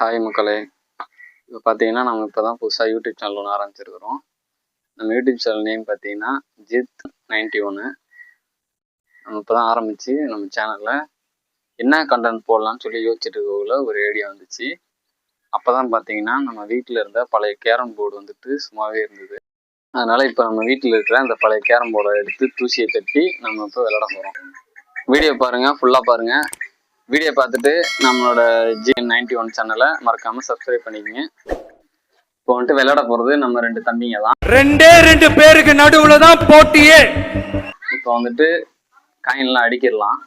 Hi மக்களே, இப்போ பார்த்தீங்கன்னா நம்ம இப்போ தான் புதுசாக யூடியூப் சேனல் ஒன்று ஆரம்பிச்சிருக்கிறோம். நம்ம யூடியூப் சேனல் நேம் பார்த்தீங்கன்னா Jith91. நம்ம இப்போ தான் ஆரம்பித்து நம்ம சேனலில் என்ன கண்டென்ட் போடலான்னு சொல்லி யோசிச்சுட்டு இருக்கக்குள்ள ஒரு ஐடியா வந்துச்சு. அப்போ தான் பார்த்தீங்கன்னா நம்ம வீட்டில் இருந்த பழைய கேரம் போர்டு வந்துட்டு சும்மாவே இருந்தது. அதனால் இப்போ நம்ம வீட்டில் இருக்கிற அந்த பழைய கேரம் போர்டை எடுத்து தூசியை தட்டி நம்ம இப்போ விளையாட போகிறோம். வீடியோ பாருங்கள், ஃபுல்லாக பாருங்கள். வீடியோ பார்த்துட்டு நம்மளோட Jith91 சேனலை மறக்காமல் சப்ஸ்கிரைப் பண்ணிக்கங்க. இப்போ வந்துட்டு விளையாட போகிறது நம்ம 2 தம்பிங்க தான். 2 பேருக்கு நடுவுல தான் போட்டியே. இப்போ வந்துட்டு காயின்லாம் அடிக்கிடலாம்.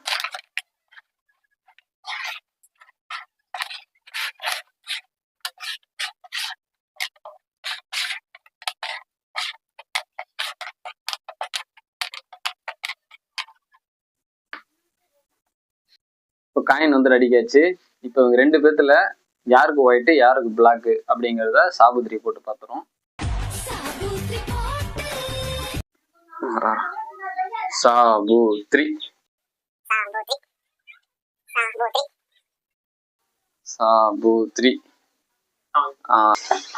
இப்போ காயின் வந்துட்டு அடிக்காச்சு. இப்போ இவங்க 2 பேர்த்துல யாருக்கு ஒயிட்டு யாருக்கு பிளாக்கு அப்படிங்கிறத சாபுத்திரி போட்டு பார்த்துரும். சாபுத்ரி.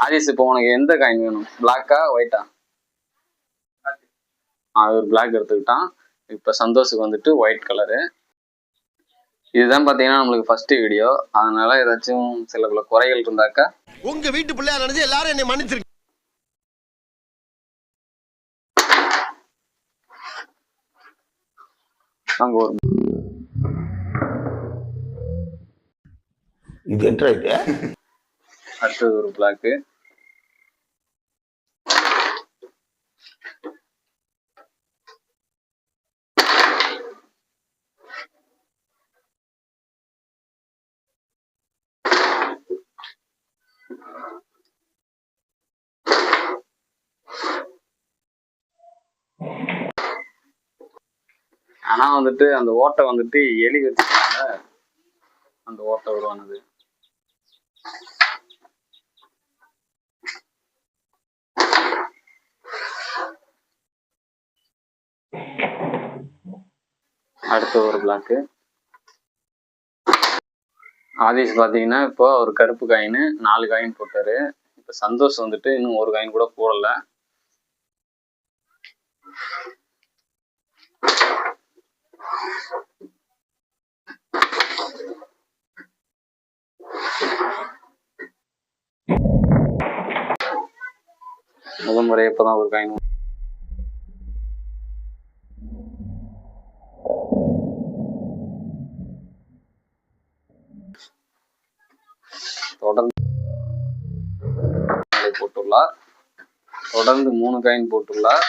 ஆதிஸ், இப்போ உனக்கு எந்த காயின் வேணும்? பிளாக்கா ஒயிட்டா? ஒரு பிளாக் எடுத்துக்கிட்டான். இப்போ சந்தோஷுக்கு வந்துட்டு ஒயிட் கலரு. இதுதான் பார்த்தீங்கன்னா நம்மளுக்கு ஃபர்ஸ்ட் வீடியோ. அதனால ஏதாச்சும் சில பல குறைகள் இருந்தாக்கா உங்க வீட்டு பிள்ளையா நினைச்சு எல்லாரும் என்னை மன்னிச்சிருக்கீங்க. அங்க ஒரு இது என்ன இது? அடுத்தது ஒரு பிளாக்கு. ஆனா வந்துட்டு அந்த ஓட்டை வந்துட்டு எலி வச்சுக்கனால அந்த ஓட்டை உருவானது. அடுத்த ஒரு பிளாக்கு. ஆதிஷ் பாத்தீங்கன்னா இப்போ ஒரு கருப்பு காயின் 4 காயின் போட்டாரு. இப்ப சந்தோஷ் வந்துட்டு இன்னும் ஒரு காயின் கூட போடல. முதல் முறை இப்பதான் ஒரு காயின். தொடர்ந்து போட்டுள்ளார். தொடர்ந்து 3 காயின் போட்டுள்ளார்.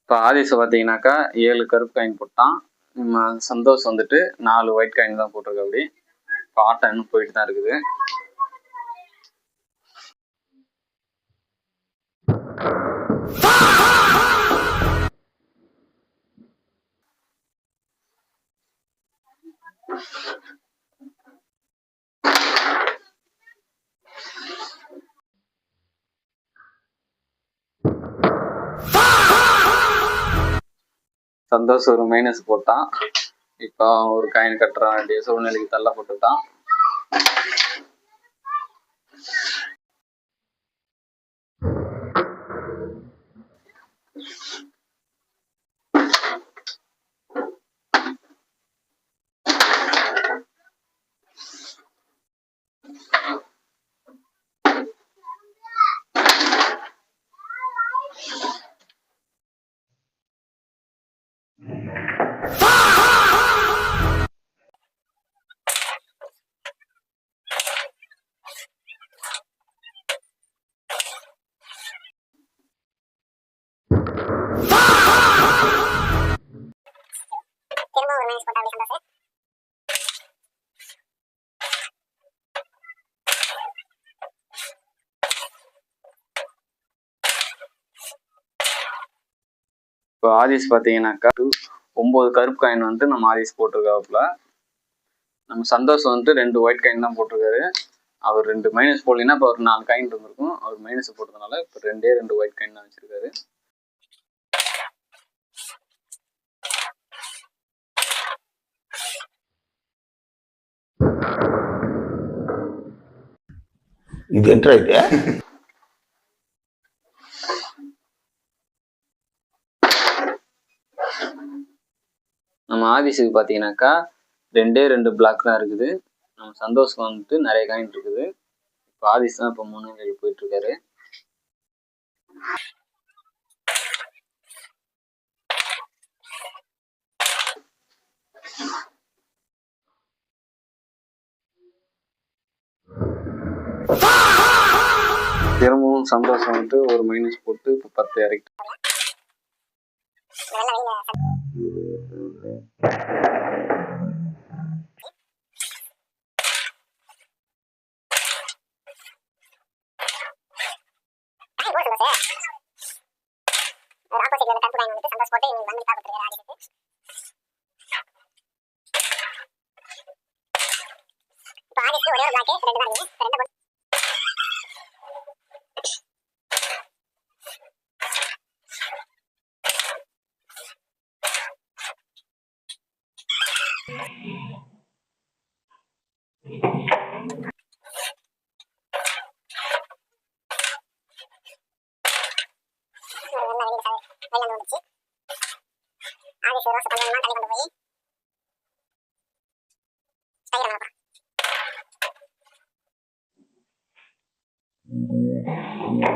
இப்போ ஆதிஷை பார்த்தீங்கன்னாக்கா 7 கருப்பு காயின் போட்டான். சந்தோஷ் வந்துட்டு 4 ஒயிட் காயின் தான் போட்டிருக்கு. அப்படி இப்போ ஆட்டம் இன்னும் போயிட்டு தான் இருக்குது. சந்தோஷ் ஒரு மைனஸ் போட்டான். இப்போ ஒரு காயின் கட்டுற வேண்டிய சூழ்நிலைக்கு தள்ளப்பட்டுட்டான். இப்போ ஆதிஸ் பார்த்தீங்கன்னாக்கா 9 கருப்பு காயின் வந்து நம்ம ஆதிஸ் போட்டிருக்காப்புல. நம்ம சந்தோஷ் வந்து 2 ஒயிட் காயின் தான் போட்டிருக்காரு. அவர் 2 மைனஸ் போடலைன்னா இப்போ ஒரு 4 காயின் இருந்திருக்கும். அவர் மைனஸ் போட்டதுனால இப்போ 2 ஒயிட் காயின் தான் வச்சிருக்காரு. இது என்ன இது? நம்ம ஆதிஸுக்கு பார்த்தீங்கன்னாக்கா 2 பிளாக் தான் இருக்குது. நம்ம சந்தோஷ்க்கு வந்துட்டு நிறைய காயின் இருக்குது. இப்போ ஆதிஸ் தான் இப்போ 3 நிலையில் போயிட்டு இருக்காரு. திரும்பவும் சந்தோஷம் வந்துட்டு ஒரு மைனஸ் போட்டு இப்போ 10 இறக்கி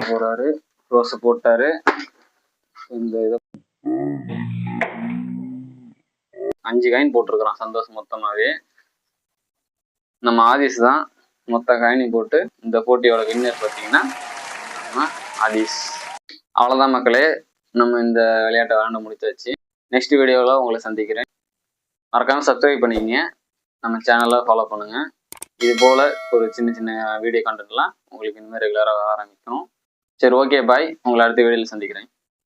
போறாரு. ரோஸ் போட்டாரு. இந்த இதை 5 காயின் போட்டிருக்கிறான் சந்தோஷ் மொத்தமாவே. நம்ம ஆதிஸ் தான் மொத்த காயினையும் போட்டு இந்த போட்டியோட வின்னர் பார்த்தீங்கன்னா நம்ம ஆதிஸ். அவ்வளோதான் மக்களே, நம்ம இந்த விளையாட்டை விளையாண்டு முடிச்சாச்சு. நெக்ஸ்ட் வீடியோவில் உங்களை சந்திக்கிறேன். மறக்காமல் சப்ஸ்கிரைப் பண்ணிக்கங்க, நம்ம சேனலை ஃபாலோ பண்ணுங்கள். இது போல் ஒரு சின்ன சின்ன வீடியோ கண்டென்ட்லாம் உங்களுக்கு இனிமேல் ரெகுலராக ஆரம்பிக்கணும். சரி, ஓகே, பாய். உங்களை அடுத்த வீடியோவில் சந்திக்கிறேன்.